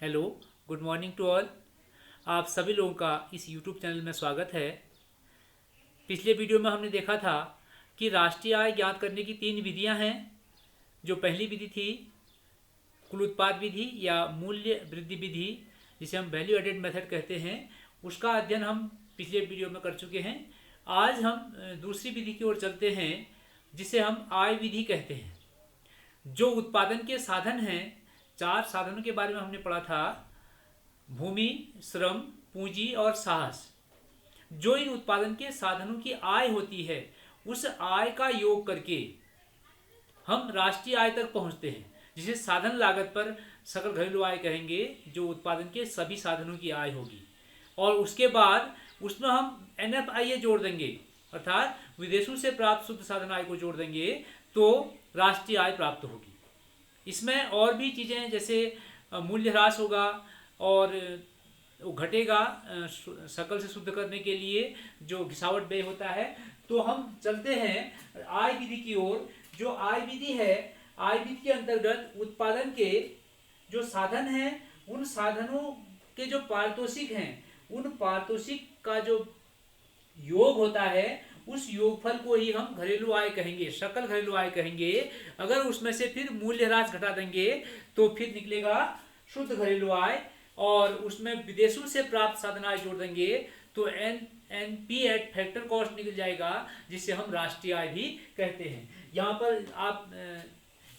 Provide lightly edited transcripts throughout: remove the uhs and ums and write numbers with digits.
Hello, good morning to all. आप सभी लोगों का इस यूट्यूब चैनल में स्वागत है। पिछले वीडियो में हमने देखा था कि राष्ट्रीय आय ज्ञात करने की 3 विधियां हैं। जो पहली विधि थी कुल उत्पाद विधि या मूल्य वृद्धि विधि, जिसे हम वैल्यू एडेड मेथड कहते हैं, उसका अध्ययन हम पिछले वीडियो में कर चुके हैं। आज हम दूसरी विधि की ओर चलते हैं, जिसे हम आय विधि कहते हैं। जो उत्पादन के साधन हैं, 4 साधनों के बारे में हमने पढ़ा था: भूमि, श्रम, पूंजी और साहस। जो इन उत्पादन के साधनों की आय होती है, उस आय का योग करके हम राष्ट्रीय आय तक पहुंचते हैं, जिसे साधन लागत पर सकल घरेलू आय कहेंगे, जो उत्पादन के सभी साधनों की आय होगी। और उसके बाद उसमें हम NFIA जोड़ देंगे, अर्थात विदेशों से प्राप्त शुद्ध साधन आय को जोड़ देंगे, तो राष्ट्रीय आय प्राप्त होगी। इसमें और भी चीज़ें जैसे मूल्य ह्रास होगा और वो घटेगा शकल से शुद्ध करने के लिए जो घिसावट व्यय होता है। तो हम चलते हैं आय विधि की ओर। जो आय विधि है, आय विधि के अंतर्गत उत्पादन के जो साधन हैं, उन साधनों के जो पारितोषिक हैं, उन पारितोषिक का जो योग होता है, उस योगफल को ही हम घरेलू आय कहेंगे, सकल घरेलू आय कहेंगे। अगर उसमें से फिर मूल्य ह्रास घटा देंगे तो फिर निकलेगा शुद्ध घरेलू आय, और उसमें विदेशों से प्राप्त साधन आय जोड़ देंगे तो NP एट फैक्टर कॉस्ट निकल जाएगा, जिसे हम राष्ट्रीय आय भी कहते हैं। यहाँ पर आप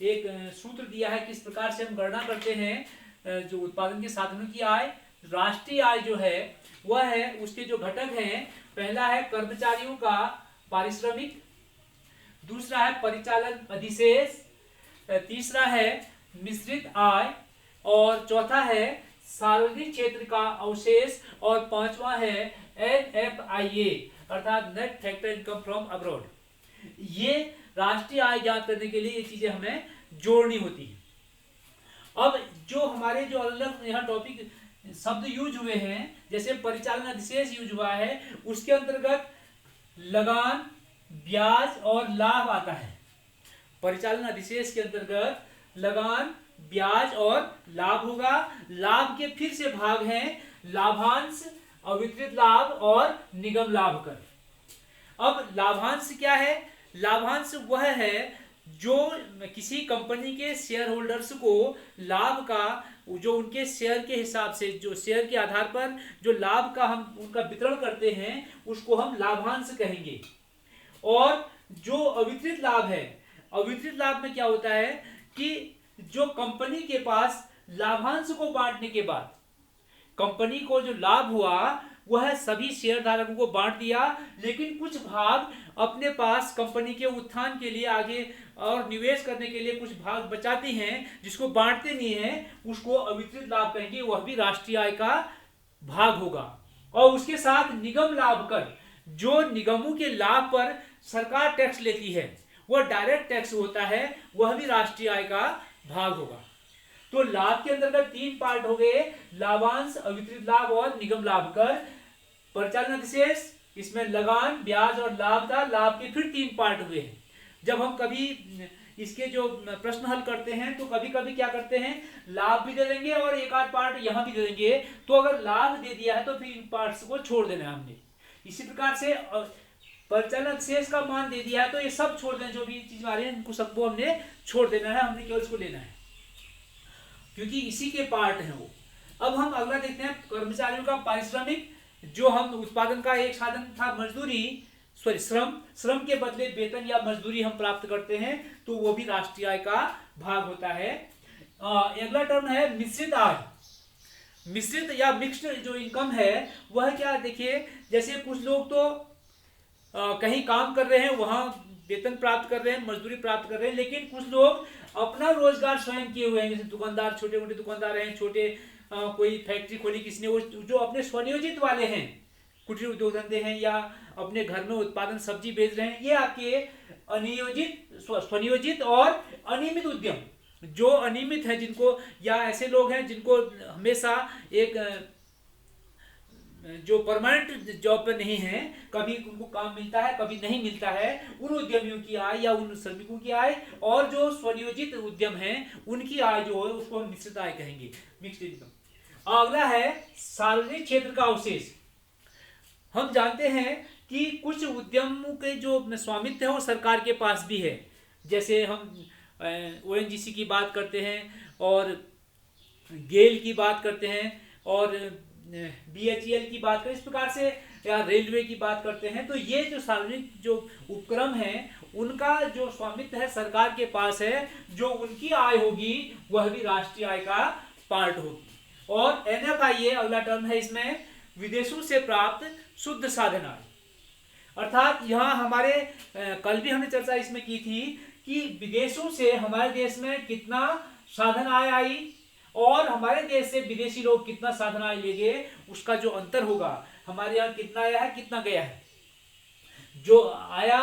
एक सूत्र दिया है किस प्रकार से हम गणना करते हैं जो उत्पादन के साधनों की आय। राष्ट्रीय आय जो है वह है, उसके जो घटक हैं, पहला है कर्मचारियों का पारिश्रमिक, दूसरा है परिचालन अधिशेष, तीसरा है मिश्रित आय, और चौथा है सार्वजनिक क्षेत्र का अवशेष, और पांचवा है NFIA अर्थात net factor income from abroad. ये राष्ट्रीय आय ज्ञात करने के लिए ये चीजें हमें जोड़नी होती है। अब जो हमारे जो अलग यहाँ टॉपिक शब्द यूज हुए हैं, जैसे परिचालन अधिशेष यूज हुआ है, उसके अंतर्गत लगान, ब्याज और लाभ आता है। परिचालन अधिशेष के अंतर्गत लगान, ब्याज और लाभ होगा। लाभ के फिर से भाग हैं लाभांश, अवितरित लाभ और निगम लाभ कर। अब लाभांश क्या है? लाभांश वह है जो किसी कंपनी के शेयर होल्डर्स को लाभ का, जो उनके शेयर के हिसाब से, जो शेयर के आधार पर जो लाभ का हम उनका वितरण करते हैं, उसको हम लाभांश कहेंगे। और जो अवितरित लाभ है, अवितरित लाभ में क्या होता है कि जो कंपनी के पास लाभांश को बांटने के बाद कंपनी को जो लाभ हुआ वह सभी शेयर धारकों को बांट दिया, लेकिन कुछ भाग अपने पास कंपनी के उत्थान के लिए आगे और निवेश करने के लिए कुछ भाग बचाती हैं, जिसको बांटते नहीं है, उसको अवितरित लाभ कहेंगे। वह भी राष्ट्रीय आय का भाग होगा। और उसके साथ निगम लाभ कर, जो निगमों के लाभ पर सरकार टैक्स लेती है, वह डायरेक्ट टैक्स होता है, वह भी राष्ट्रीय आय का भाग होगा। तो लाभ के अंतर्गत 3 पार्ट हो गए: लाभांश, अवितरित लाभ और निगम लाभ कर। परिचालन अधिशेष, इसमें लगान, ब्याज और लाभ था। लाभ के फिर 3 पार्ट हुए हैं। जब हम कभी इसके जो प्रश्न हल करते हैं तो कभी कभी क्या करते हैं, लाभ भी दे देंगे और एक आध पार्ट यहां भी दे देंगे। तो अगर लाभ दे दिया है तो फिर इन पार्ट्स को छोड़ देना है हमने। इसी प्रकार से परिचालन अधिशेष का मान दे दिया है तो ये सब छोड़ देना, जो भी चीज आ रही है इनको सबको हमने छोड़ देना है, हमने केवल इसको लेना है, क्योंकि इसी के पार्ट हैं वो। अब हम अगला देखते हैं कर्मचारियों का पारिश्रमिक। जो हम उत्पादन का एक साधन था मजदूरी, श्रम के बदले वेतन या मजदूरी हम प्राप्त करते हैं, तो वो भी राष्ट्रीय आय का भाग होता है। अगला टर्म है मिश्रित आय। मिश्रित या मिक्स्ड जो इनकम है वह क्या, देखिए जैसे कुछ लोग तो कहीं काम कर रहे हैं, वहां वेतन प्राप्त कर रहे हैं, मजदूरी प्राप्त कर रहे हैं, लेकिन कुछ लोग अपना रोजगार स्वयं किए हुए हैं, जैसे दुकानदार, छोटे मोटे दुकानदार हैं, छोटे कोई फैक्ट्री खोली किसी ने, वो जो अपने स्वनियोजित वाले हैं, कुटीर उद्योग धंधे हैं, या अपने घर में उत्पादन सब्जी बेच रहे हैं, ये आपके अनियोजित, स्वनियोजित और अनियमित उद्यम। जो अनियमित है जिनको, या ऐसे लोग हैं जिनको हमेशा एक जो परमानेंट जॉब पे नहीं है, कभी उनको काम मिलता है कभी नहीं मिलता है, उन उद्यमियों की आय या उन श्रमिकों की आय, और जो स्वनियोजित उद्यम है उनकी आय जो है उसको हम मिश्रित आय कहेंगे, मिक्स्ड इनकम। अगला है सार्वजनिक क्षेत्र का अवशेष। हम जानते हैं कि कुछ उद्यमों के जो स्वामित्व है वो सरकार के पास भी है। जैसे हम ओएनजीसी की बात करते हैं और गेल की बात करते हैं और बीएचईएल की बात करें, इस प्रकार से या रेलवे की बात करते हैं। तो ये जो सार्वजनिक जो उपक्रम है उनका जो स्वामित्व है सरकार के पास है। जो उनकी आय होगी वह भी राष्ट्रीय आय का पार्ट होगी। और एनएफआईए अगला टर्म है, इसमें विदेशों से प्राप्त शुद्ध साधन आय। अर्थात यहाँ हमारे कल भी हमने चर्चा इसमें की थी कि विदेशों से हमारे देश में कितना साधन आय आई और हमारे देश से विदेशी लोग कितना साधन आय ले गए, उसका जो अंतर होगा, हमारे यहाँ कितना आया है कितना गया है, जो आया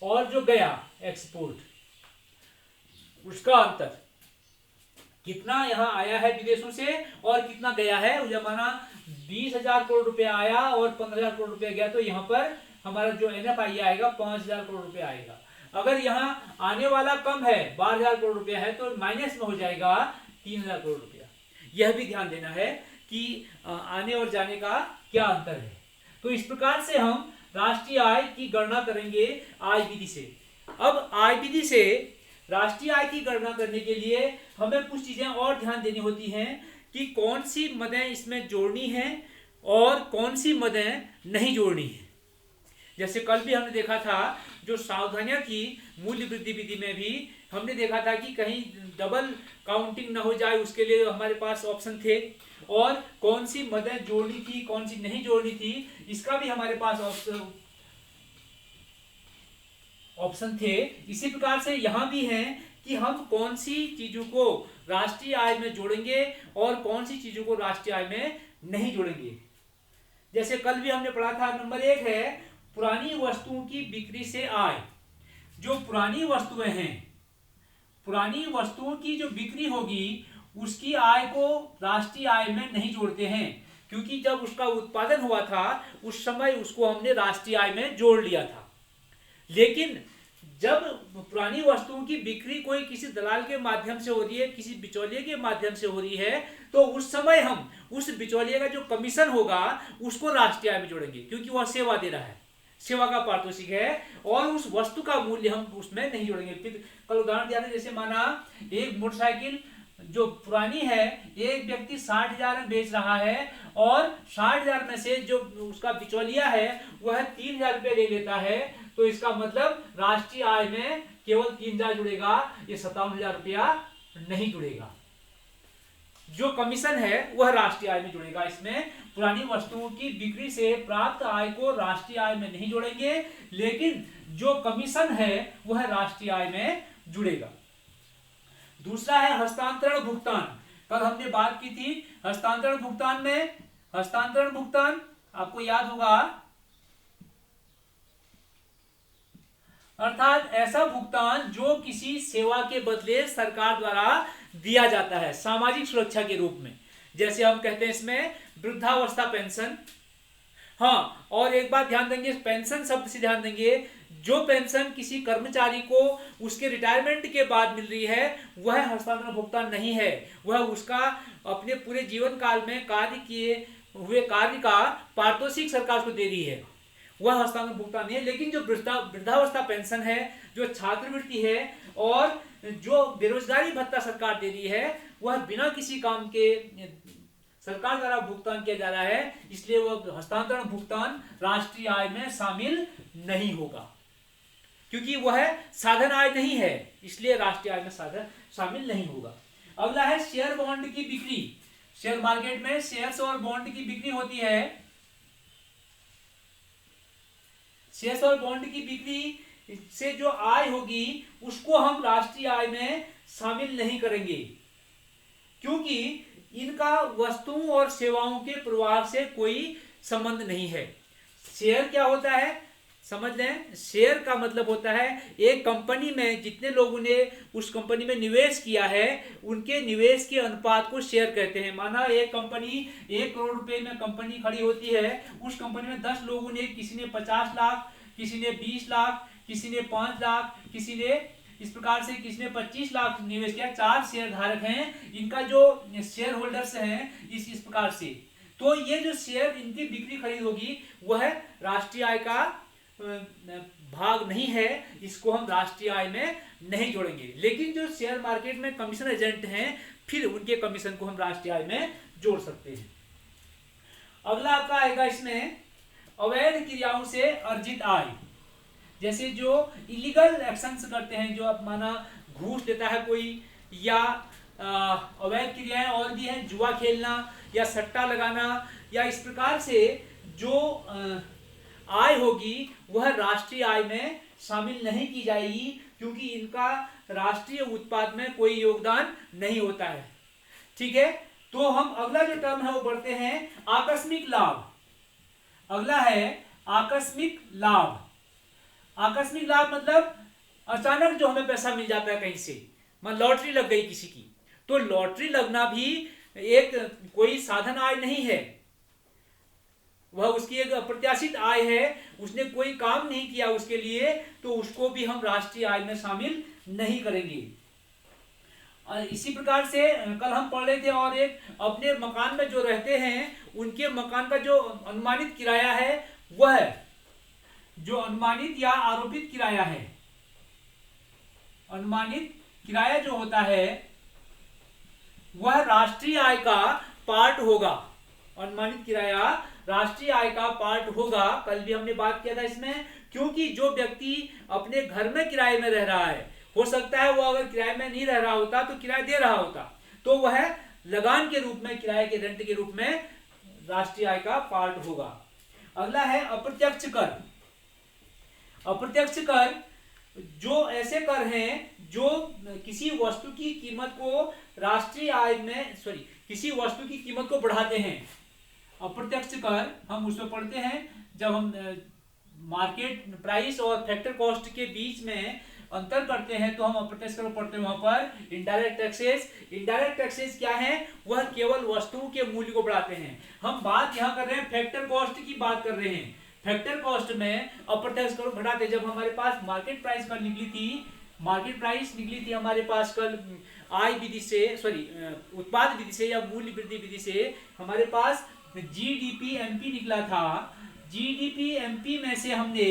और जो गया एक्सपोर्ट, उसका अंतर कितना यहाँ आया है विदेशों से और कितना गया है। जब माना 20,000 करोड़ रुपया आया और 15,000 करोड़ रुपया गया, तो यहाँ पर हमारा जो एनएफआईए आएगा 5,000 करोड़ रुपया आएगा। अगर यहाँ आने वाला कम है, 12,000 करोड़ रुपया है, तो माइनस में हो जाएगा 3,000 करोड़ रुपया। यह भी ध्यान देना है कि आने और जाने का क्या अंतर है। तो इस प्रकार से हम राष्ट्रीय आय की गणना करेंगे आय विधि से। अब आय विधि से राष्ट्रीय आय की गणना करने के लिए हमें कुछ चीजें और ध्यान देनी होती हैं कि कौन सी मदें इसमें जोड़नी है और कौन सी मदें नहीं जोड़नी है। जैसे कल भी हमने देखा था, जो सावधानियां थी मूल्य वृद्धि विधि में भी हमने देखा था कि कहीं डबल काउंटिंग न हो जाए, उसके लिए हमारे पास ऑप्शन थे। और कौन सी मदें जोड़नी थी कौन सी नहीं जोड़नी थी, इसका भी हमारे पास ऑप्शन थे। इसी प्रकार से यहाँ भी है कि हम कौन सी चीजों को राष्ट्रीय आय में जोड़ेंगे और कौन सी चीजों को राष्ट्रीय आय में नहीं जोड़ेंगे। जैसे कल भी हमने पढ़ा था, नंबर 1 है पुरानी वस्तुओं की बिक्री से आय। जो पुरानी वस्तुएं हैं, पुरानी वस्तुओं की जो बिक्री होगी उसकी आय को राष्ट्रीय आय में नहीं जोड़ते हैं, क्योंकि जब उसका उत्पादन हुआ था उस समय उसको हमने राष्ट्रीय आय में जोड़ लिया था। लेकिन जब पुरानी वस्तुओं की बिक्री कोई किसी दलाल के माध्यम से हो रही है, किसी बिचौलिए के माध्यम से हो रही है, तो उस समय हम उस बिचौलिए का जो कमीशन होगा उसको राष्ट्रीय आय में जोड़ेंगे, क्योंकि वह सेवा दे रहा है, सेवा का पारितोषिक है, और उस वस्तु का मूल्य हम उसमें नहीं जोड़ेंगे। फिर कल उदाहरण दिया था, जैसे माना एक मोटरसाइकिल जो पुरानी है एक व्यक्ति 60,000 में बेच रहा है और 60,000 में से जो उसका बिचौलिया है वह 3,000 रुपये ले लेता है, तो इसका मतलब राष्ट्रीय आय में केवल 3,000 जुड़ेगा, ये 57,000 रुपया नहीं जुड़ेगा। जो कमीशन है वह राष्ट्रीय आय में जुड़ेगा। इसमें पुरानी वस्तुओं की बिक्री से प्राप्त आय को राष्ट्रीय आय में नहीं जोड़ेंगे, लेकिन जो कमीशन है वह राष्ट्रीय आय में जुड़ेगा। दूसरा है हस्तांतरण भुगतान। कल हमने बात की थी हस्तांतरण भुगतान में। हस्तांतरण भुगतान आपको याद होगा, अर्थात ऐसा भुगतान जो किसी सेवा के बदले सरकार द्वारा दिया जाता है सामाजिक सुरक्षा के रूप में। जैसे हम कहते हैं इसमें वृद्धावस्था पेंशन। हाँ, और एक बात ध्यान देंगे, पेंशन शब्द से ध्यान देंगे, जो पेंशन किसी कर्मचारी को उसके रिटायरमेंट के बाद मिल रही है वह हस्तांतरण भुगतान नहीं है। वह उसका अपने पूरे जीवन काल में कार्य किए हुए कार्य का पारितोषिक सरकार को दे रही है, वह हस्तांतरण भुगतान नहीं है। लेकिन जो वृद्धावस्था पेंशन है, जो छात्रवृत्ति है और जो बेरोजगारी भत्ता सरकार दे रही है, वह बिना किसी काम के सरकार द्वारा भुगतान किया जा रहा है, इसलिए वह हस्तांतरण भुगतान राष्ट्रीय आय में शामिल नहीं होगा, क्योंकि वह साधन आय नहीं है, इसलिए राष्ट्रीय आय में साधन शामिल नहीं होगा। अगला है शेयर बॉन्ड की बिक्री। शेयर मार्केट में शेयर्स और बॉन्ड की बिक्री होती है। शेयर्स और बॉन्ड की बिक्री से जो आय होगी उसको हम राष्ट्रीय आय में शामिल नहीं करेंगे, क्योंकि इनका वस्तुओं और सेवाओं के प्रवाह से कोई संबंध नहीं है। शेयर क्या होता है समझ लें। शेयर का मतलब होता है एक कंपनी में जितने लोगों ने उस कंपनी में निवेश किया है उनके निवेश के अनुपात को शेयर कहते हैं। माना एक कंपनी 1 करोड़ रुपए में कंपनी खड़ी होती है, उस कंपनी में 10 लोगों ने, किसी ने 50 लाख, किसी ने 20 लाख, किसी ने 5 लाख, किसी ने इस प्रकार से किसने 25 लाख निवेश किया, 4 शेयर धारक हैं, इनका जो शेयर होल्डर्स हैं इस प्रकार से, तो ये जो शेयर इनकी बिक्री खरीद होगी वह राष्ट्रीय आय का भाग नहीं है, इसको हम राष्ट्रीय आय में नहीं जोड़ेंगे। लेकिन जो शेयर मार्केट में कमीशन एजेंट हैं फिर उनके कमीशन को हम राष्ट्रीय आय में जोड़ सकते हैं। अगला आपका आएगा इसमें अवैध क्रियाओं से अर्जित आय, जैसे जो इलीगल एक्शंस करते हैं, जो आप माना घूस देता है कोई, या अवैध क्रियाएं और भी हैं, जुआ खेलना या सट्टा लगाना, या इस प्रकार से जो आय होगी वह राष्ट्रीय आय में शामिल नहीं की जाएगी, क्योंकि इनका राष्ट्रीय उत्पाद में कोई योगदान नहीं होता है। ठीक है, तो हम अगला जो टर्म है वो बढ़ते हैं आकस्मिक लाभ। अगला है आकस्मिक लाभ। आकस्मिक लाभ मतलब अचानक जो हमें पैसा मिल जाता है कहीं से, मान लॉटरी लग गई किसी की, तो लॉटरी लगना भी एक कोई साधन आय नहीं है, वह उसकी एक अप्रत्याशित आय है, उसने कोई काम नहीं किया उसके लिए, तो उसको भी हम राष्ट्रीय आय में शामिल नहीं करेंगे। इसी प्रकार से कल हम पढ़ रहे थे, और एक अपने मकान में जो रहते हैं उनके मकान का जो अनुमानित किराया है, वह जो अनुमानित या आरोपित किराया है, अनुमानित किराया जो होता है वह राष्ट्रीय आय का पार्ट होगा। अनुमानित किराया राष्ट्रीय आय का पार्ट होगा, कल भी हमने बात किया था इसमें, क्योंकि जो व्यक्ति अपने घर में किराए में रह रहा है, हो सकता है वो अगर किराए में नहीं रह रहा होता तो किराया दे रहा होता, तो वह लगान के रूप में, किराए के रेंट के रूप में राष्ट्रीय आय का पार्ट होगा। अगला है अप्रत्यक्ष कर। अप्रत्यक्ष कर जो ऐसे कर हैं जो किसी वस्तु की कीमत को राष्ट्रीय आय में किसी वस्तु की कीमत को बढ़ाते हैं। अप्रत्यक्ष कर हम उसमें पढ़ते हैं जब हम मार्केट प्राइस और फैक्टर कॉस्ट के बीच में अंतर करते हैं, तो हम अप्रत्यक्ष कर पढ़ते हैं वहां पर इनडायरेक्ट टैक्सेस। इनडायरेक्ट टैक्सेस क्या है, वह केवल वस्तुओं के मूल्य को बढ़ाते हैं। हम बात यहाँ कर रहे हैं फैक्टर कॉस्ट की बात कर रहे हैं। फैक्टर कॉस्ट में अप्रत्यक्ष कर घटाते, जब हमारे पास मार्केट प्राइस कल निकली थी, मार्केट प्राइस निकली थी हमारे पास कल आय विधि से, उत्पाद विधि से या मूल्य वृद्धि विधि से, हमारे पास जीडीपी एमपी निकला था। जीडीपी एमपी में से हमने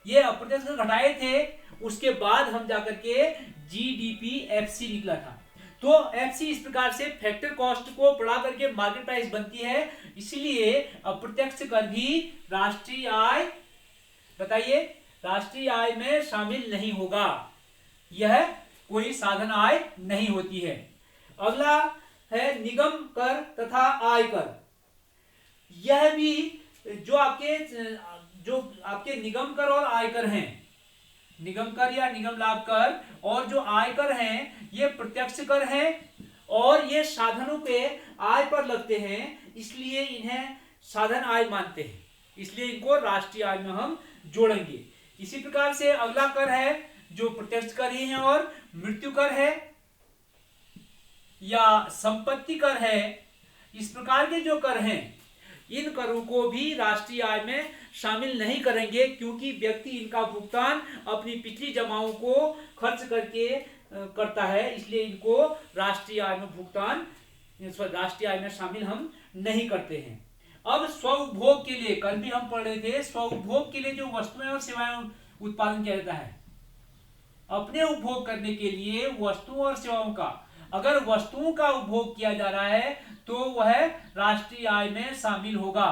ये अप्रत्यक्ष कर घटाए थे, उसके बाद हम जाकर के जीडीपी एफसी निकला था। तो एफसी इस प्रकार से फैक्टर कॉस्ट को बढ़ा करके मार्केट प्राइस बनती है, इसलिए अप्रत्यक्ष कर भी राष्ट्रीय आय, बताइए, राष्ट्रीय आय में शामिल नहीं होगा, यह कोई साधन आय नहीं होती है। अगला है निगम कर तथा आय कर। यह भी जो आपके निगम कर और आयकर हैं, निगम कर या निगम लाभ कर और जो आयकर हैं, ये प्रत्यक्ष कर हैं और ये साधनों के आय पर लगते हैं, इसलिए इन्हें साधन आय मानते हैं, इसलिए इनको राष्ट्रीय आय में हम जोड़ेंगे। इसी प्रकार से अगला कर है जो प्रत्यक्ष कर ही है और मृत्यु कर है या संपत्ति कर है। इस प्रकार के जो कर हैं, इन करों को भी राष्ट्रीय आय में शामिल नहीं करेंगे, क्योंकि व्यक्ति इनका भुगतान अपनी पिछली जमाओं को खर्च करके करता है, इसलिए इनको राष्ट्रीय आय में भुगतान, राष्ट्रीय आय में शामिल हम नहीं करते हैं। अब स्वउपभोग के लिए, कल भी हम पढ़ रहे थे, स्वउपभोग के लिए जो वस्तुएं और सेवाएं उत्पादन किया जाता है, अपने उपभोग करने के लिए वस्तुओं और सेवाओं का, अगर वस्तुओं का उपभोग किया जा रहा है तो वह राष्ट्रीय आय में शामिल होगा,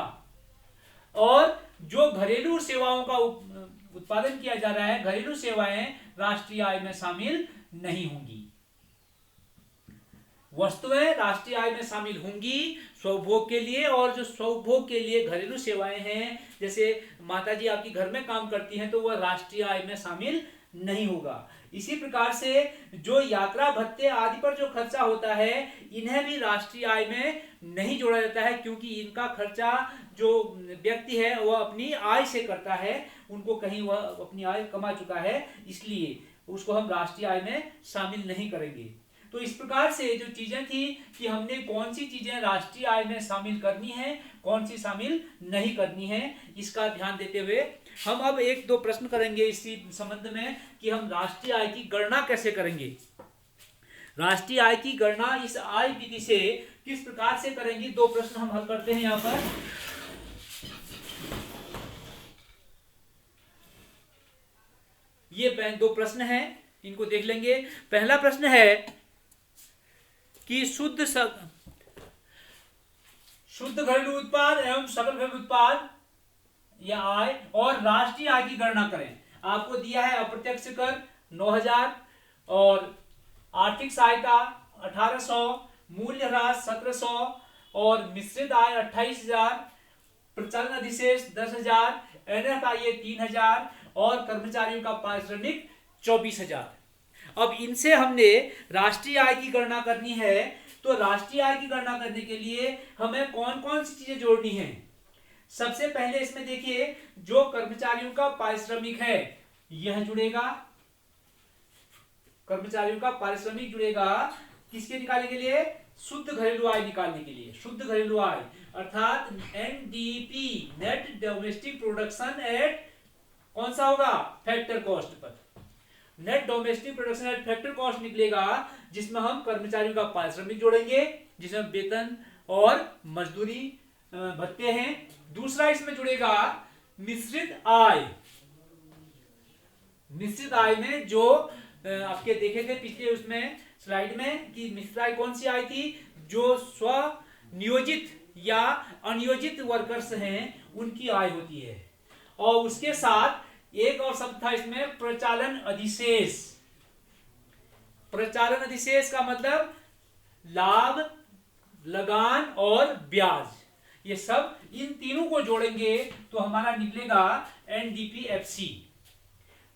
और जो घरेलू सेवाओं का उत्पादन किया जा रहा है, घरेलू सेवाएं राष्ट्रीय आय में शामिल नहीं होंगी। वस्तुएं राष्ट्रीय आय में शामिल होंगी स्वउपभोग के लिए, और जो स्वउपभोग के लिए घरेलू सेवाएं हैं, जैसे माताजी आपकी घर में काम करती हैं, तो वह राष्ट्रीय आय में शामिल नहीं होगा। इसी प्रकार से जो यात्रा भत्ते आदि पर जो खर्चा होता है, इन्हें भी राष्ट्रीय आय में नहीं जोड़ा जाता है, क्योंकि इनका खर्चा जो व्यक्ति है वह अपनी आय से करता है, उनको कहीं वह अपनी आय कमा चुका है, इसलिए उसको हम राष्ट्रीय आय में शामिल नहीं करेंगे। तो इस प्रकार से जो चीजें थी कि हमने कौन सी चीजें राष्ट्रीय आय में शामिल करनी है, कौन सी शामिल नहीं करनी है, इसका ध्यान देते हुए हम अब एक दो प्रश्न करेंगे इसी संबंध में कि हम राष्ट्रीय आय की गणना कैसे करेंगे। राष्ट्रीय आय की गणना इस आय विधि से किस प्रकार से करेंगे, दो प्रश्न हम हल करते हैं यहाँ पर। ये दो प्रश्न हैं, इनको देख लेंगे। पहला प्रश्न है कि शुद्ध घरेलू उत्पाद एवं सकल घरेलू उत्पाद या आय और राष्ट्रीय आय की गणना करें। आपको दिया है अप्रत्यक्ष कर 9000 और आर्थिक सहायता 1800, मूल्यह्रास 1700 और मिश्रित आय 28000, प्रचालन अधिशेष 10,000, NFIA 3,000 और कर्मचारियों का पारिश्रमिक 24,000। अब इनसे हमने राष्ट्रीय आय की गणना करनी है। तो राष्ट्रीय आय की गणना करने के लिए हमें कौन कौन सी चीजें जोड़नी है। सबसे पहले इसमें देखिए, जो कर्मचारियों का पारिश्रमिक है यह जुड़ेगा, कर्मचारियों का पारिश्रमिक जुड़ेगा। किसके निकालने के लिए? शुद्ध घरेलू आय निकालने के लिए। शुद्ध घरेलू आय अर्थात NDP, net domestic production at, कौन सा होगा? Factor cost per. Net domestic production at factor cost निकलेगा, जिसमें हम कर्मचारियों का पारिश्रमिक जोड़ेंगे, जिसमें वेतन और मजदूरी भत्ते हैं। दूसरा इसमें जुड़ेगा मिश्रित आय। मिश्रित आय में जो आपके देखे थे पिछले उसमें स्लाइड में कि मिश्रित आय कौन सी आय थी? जो स्व नियोजित या अनियोजित वर्कर्स हैं उनकी आय होती है। और उसके साथ एक और शब्द था इसमें, प्रचालन अधिशेष। प्रचालन अधिशेष का मतलब लाभ, लगान और ब्याज, ये सब इन तीनों को जोड़ेंगे तो हमारा निकलेगा NDPFC।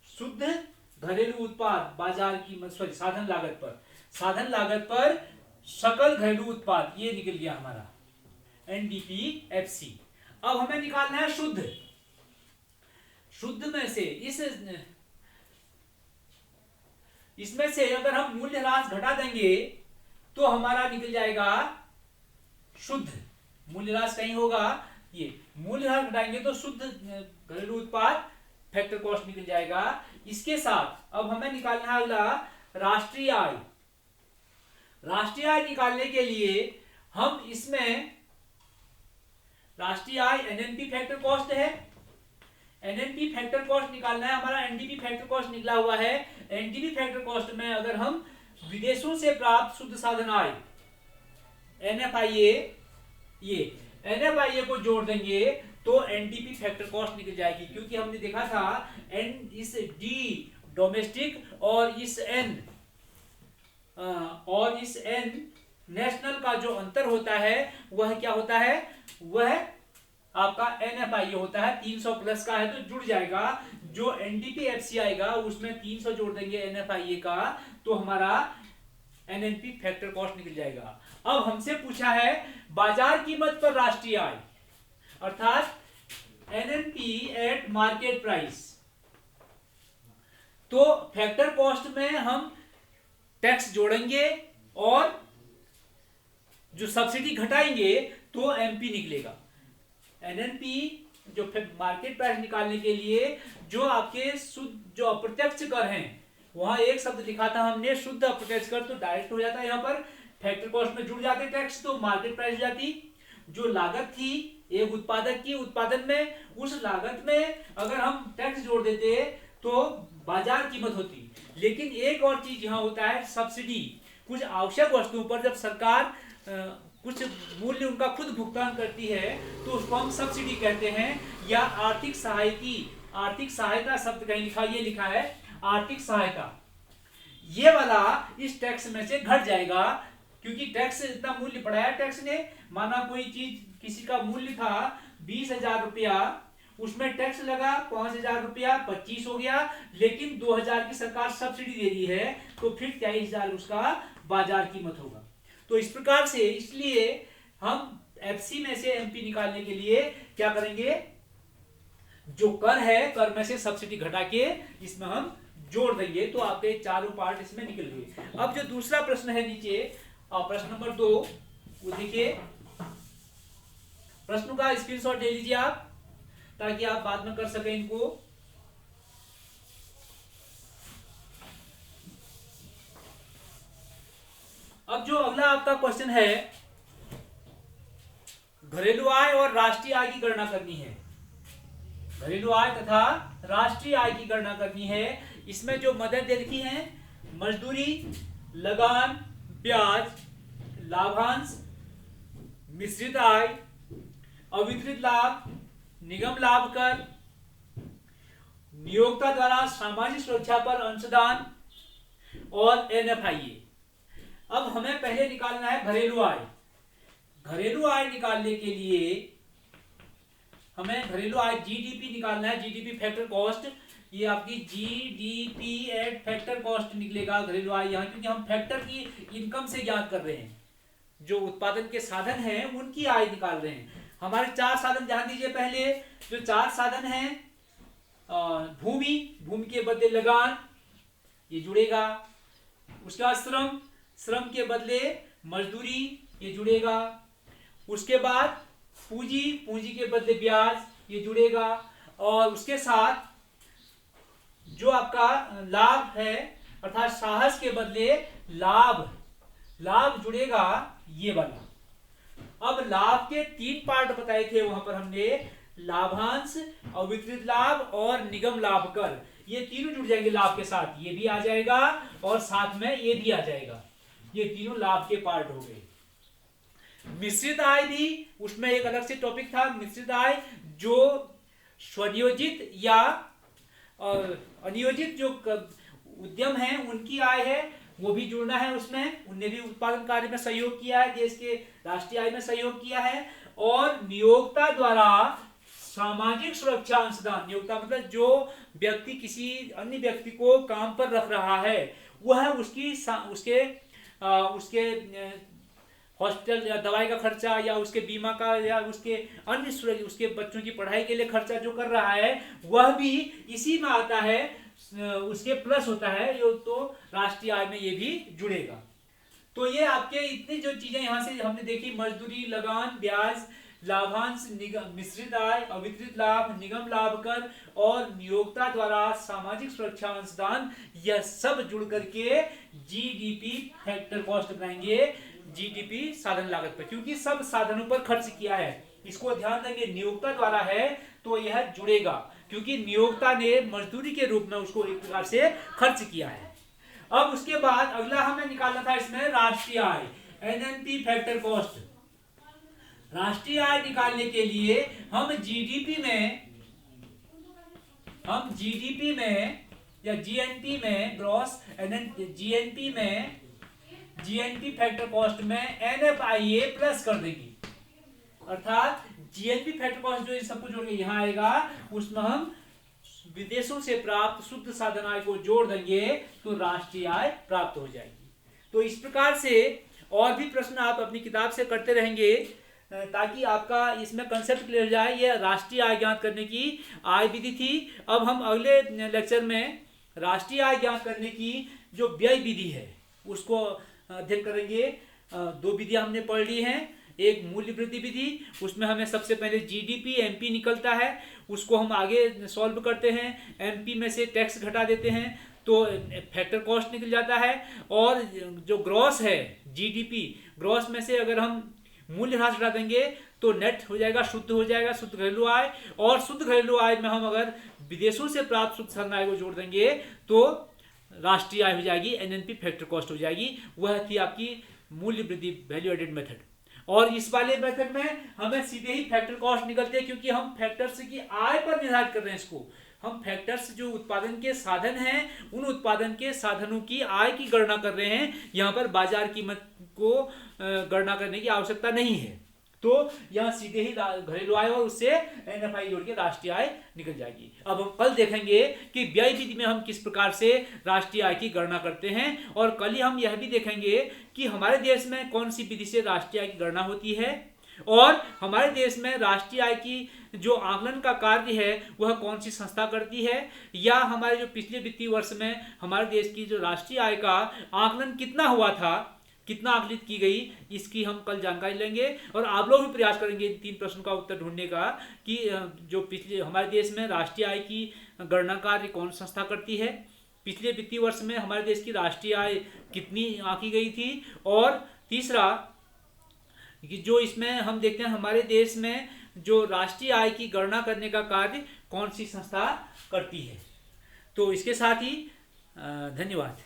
शुद्ध घरेलू उत्पाद बाजार कीमत, सॉरी साधन लागत पर, साधन लागत पर सकल घरेलू उत्पाद, ये निकल गया हमारा NDPFC। अब हमें निकालना है शुद्ध। शुद्ध में से इसमें से अगर हम मूल्यह्रास घटा देंगे तो हमारा निकल जाएगा शुद्ध। मूल्यह्रास कहीं होगा, ये मूल्यह्रास घटाएंगे तो शुद्ध घरेलू उत्पाद फैक्टर कॉस्ट निकल जाएगा। इसके साथ अब हमें निकालना है अगला राष्ट्रीय आय। राष्ट्रीय आय निकालने के लिए हम इसमें राष्ट्रीय आय NNP फैक्टर कॉस्ट है, NNP फैक्टर कॉस्ट निकालना है हमारा। NDP फैक्टर कॉस्ट निकला हुआ है। NDP फैक्टर कॉस्ट में अगर हम विदेशों से प्राप्त शुद्ध साधन आय NFIA, ये NFIA को जोड़ देंगे तो NDP फैक्टर कॉस्ट निकल जाएगी। क्योंकि हमने देखा था इस D डोमेस्टिक और इस N नेशनल का जो अंतर होता है वह क्या होता है? वह आपका NFIA होता है। 300 प्लस का है तो जुड़ जाएगा। जो NDPFC आएगा उसमें 300 जोड़ देंगे NFIA का तो हमारा NNP फैक्टर कॉस्ट निकल जाएगा। अब हमसे पूछा है बाजार कीमत पर राष्ट्रीय आय, अर्थात NNP एट मार्केट प्राइस। तो फैक्टर कॉस्ट में हम टैक्स जोड़ेंगे और जो सब्सिडी घटाएंगे तो MP निकलेगा। NNP जो मार्केट प्राइस निकालने के लिए जो आपके शुद्ध जो अप्रत्यक्ष कर हैं, वहां एक शब्द लिखा था हमने शुद्ध अप्रत्यक्ष कर, तो डायरेक्ट हो जाता है यहाँ पर फैक्टर कॉस्ट में जुड़ जाते टैक्स तो मार्केट प्राइस जाती। जो लागत थी एक उत्पादक की उत्पादन में, उस लागत में अगर हम टैक्स जोड़ देते तो बाजार कीमत होती। लेकिन एक और चीज यहाँ होता है सब्सिडी। कुछ आवश्यक वस्तुओं पर जब सरकार कुछ मूल्य उनका खुद भुगतान करती है तो उसको हम सब्सिडी कहते हैं या आर्थिक सहायकी। आर्थिक सहायता शब्द कहीं लिखा, ये लिखा है आर्थिक सहायता। ये वाला इस टैक्स में से घट जाएगा क्योंकि टैक्स इतना मूल्य बढ़ाया टैक्स ने। माना कोई चीज किसी का मूल्य था 20,000 रुपया, उसमें टैक्स लगा 5,000 रुपया, 25 हो गया, लेकिन 2,000 की सरकार सब्सिडी दे रही है तो फिर 23,000 उसका बाजार कीमत होगा। तो इस प्रकार से, इसलिए हम FC में से MP निकालने के लिए क्या करेंगे, जो कर है कर में से सब्सिडी घटा के इसमें हम जोड़ देंगे तो आपके चारों पार्ट इसमें निकल गए। अब जो दूसरा प्रश्न है नीचे, प्रश्न नंबर 2, वो देखिए, प्रश्नों का स्क्रीनशॉट ले लीजिए आप ताकि आप बाद में कर सकें इनको। अब जो अगला आपका क्वेश्चन है, घरेलू आय और राष्ट्रीय आय की गणना करनी है। घरेलू आय तथा राष्ट्रीय आय की गणना करनी है। इसमें जो मदद दे रखी है, मजदूरी, लगान, ब्याज, लाभांश, मिश्रित आय, अवितरित लाभ, निगम लाभ कर, नियोक्ता द्वारा सामाजिक सुरक्षा पर अंशदान और एनएफआईए। अब हमें पहले निकालना है घरेलू आय। घरेलू आय निकालने के लिए हमें घरेलू आय जीडीपी निकालना है, जीडीपी फैक्टर कॉस्ट। ये आपकी जीडीपी एट फैक्टर कॉस्ट निकलेगा घरेलू आय यहाँ, क्योंकि हम फैक्टर की इनकम से ज्ञात कर रहे हैं। जो उत्पादन के साधन हैं उनकी आय निकाल रहे हैं। हमारे 4 साधन ध्यान दीजिए। पहले जो 4 साधन हैं, भूमि, भूमि के बदले लगान, ये जुड़ेगा। उसके बाद श्रम, श्रम के बदले मजदूरी, ये जुड़ेगा। उसके बाद पूंजी, पूंजी के बदले ब्याज, ये जुड़ेगा। और उसके साथ जो आपका लाभ है अर्थात साहस के बदले लाभ, लाभ जुड़ेगा, ये वाला। अब लाभ के 3 पार्ट बताए थे वहां पर हमने, लाभांश, अवितरित लाभ और निगम लाभ कर। ये तीनों जुड़ जाएंगे लाभ के साथ, ये भी आ जाएगा और साथ में ये भी आ जाएगा। ये तीनों लाभ के पार्ट हो गए। मिश्रित आय भी, उसमें एक अलग से टॉपिक था मिश्रित आय, जो स्वनियोजित या अनियोजित जो उद्यम है उनकी आय है, वो भी जुड़ना है उसमें। उनने भी उत्पादन कार्य में सहयोग किया है, देश के राष्ट्रीय आय में सहयोग किया है। और नियोक्ता द्वारा सामाजिक सुरक्षा अंशदान, नियोक्ता मतलब जो व्यक्ति किसी अन्य व्यक्ति को काम पर रख रहा है, वह उसके हॉस्पिटल या दवाई का खर्चा या उसके बीमा का या उसके अन्य उसके बच्चों की पढ़ाई के लिए खर्चा जो कर रहा है, वह भी इसी में आता है, उसके प्लस होता है जो, तो राष्ट्रीय आय में ये भी जुड़ेगा। तो ये आपके इतनी जो चीजें यहाँ से हमने देखी, मजदूरी, लगान, ब्याज, लाभांश, मिश्रित आय, अवितरित लाभ, निगम लाभ कर और नियोक्ता द्वारा सामाजिक सुरक्षा अंशदान, यह सब जुड़ करके जीडीपी फैक्टर कॉस्ट बनाएंगे, जीडीपी साधन लागत पर, क्योंकि सब साधनों पर खर्च किया है। इसको ध्यान देंगे, नियोक्ता द्वारा है तो यह जुड़ेगा, क्योंकि नियोक्ता ने मजदूरी के रूप में उसको एक प्रकार से खर्च किया है। अब उसके बाद अगला हमें निकालना था इसमें राष्ट्रीय आय, एनएनपी फैक्टर कॉस्ट। राष्ट्रीय आय निकालने के लिए हम जीडीपी में या जीएनपी में, ग्रॉस जीएनपी में, जीएनपी फैक्टर कॉस्ट में एनएफआईए प्लस कर देंगे। अर्थात जीएनपी फैक्टर कॉस्ट जो सब कुछ जोड़ के यहाँ आएगा, उसमें हम विदेशों से प्राप्त शुद्ध साधन आय को जोड़ देंगे तो राष्ट्रीय आय प्राप्त हो जाएगी। तो इस प्रकार से और भी प्रश्न आप अपनी किताब से करते रहेंगे ताकि आपका इसमें कंसेप्ट क्लियर हो जाए। ये राष्ट्रीय आय ज्ञात करने की आय विधि थी। अब हम अगले लेक्चर में राष्ट्रीय आय ज्ञात करने की जो व्यय विधि है उसको अध्ययन करेंगे। 2 विधियां हमने पढ़ ली हैं। एक मूल्य वृद्धि विधि, उसमें हमें सबसे पहले जीडीपी एमपी निकलता है, उसको हम आगे सॉल्व करते हैं। एमपी में से टैक्स घटा देते हैं तो फैक्टर कॉस्ट निकल जाता है। और जो ग्रॉस है जीडीपी, ग्रॉस में से अगर हम मूल्य ह्रास घटा देंगे तो नेट हो जाएगा, शुद्ध हो जाएगा, शुद्ध घरेलू आय। और शुद्ध घरेलू आय में हम अगर विदेशों से प्राप्त शुद्ध साधन आय को जोड़ देंगे तो राष्ट्रीय आय हो जाएगी, एनएनपी फैक्टर कॉस्ट हो जाएगी। वह थी आपकी मूल्य वृद्धि वैल्यू एडेड मेथड। और इस वाले मेथड में हमें सीधे ही फैक्टर कॉस्ट निकलते हैं, क्योंकि हम फैक्टर्स की आय पर निर्धारित कर रहे हैं इसको। हम फैक्टर्स जो उत्पादन के साधन हैं उन उत्पादन के साधनों की आय की गणना कर रहे हैं। यहाँ पर बाजार कीमत को गणना करने की आवश्यकता नहीं है। तो यहाँ सीधे ही घरेलू आय और उससे एनएफआई जोड़ के राष्ट्रीय आय निकल जाएगी। अब हम कल देखेंगे कि व्यय विधि में हम किस प्रकार से राष्ट्रीय आय की गणना करते हैं। और कल ही हम यह भी देखेंगे कि हमारे देश में कौन सी विधि से राष्ट्रीय आय की गणना होती है और हमारे देश में राष्ट्रीय आय की जो आकलन का कार्य है वह कौन सी संस्था करती है, या हमारे जो पिछले वित्तीय वर्ष में हमारे देश की जो राष्ट्रीय आय का आकलन कितना हुआ था, कितना आकलित की गई, इसकी हम कल जानकारी लेंगे। और आप लोग भी प्रयास करेंगे 3 प्रश्नों का उत्तर ढूंढने का कि जो पिछले हमारे देश में राष्ट्रीय आय की गणना कार्य कौन संस्था करती है, पिछले वित्तीय वर्ष में हमारे देश की राष्ट्रीय आय कितनी आंकी गई थी, और तीसरा कि जो इसमें हम देखते हैं हमारे देश में जो राष्ट्रीय आय की गणना करने का कार्य कौन सी संस्था करती है। तो इसके साथ ही धन्यवाद।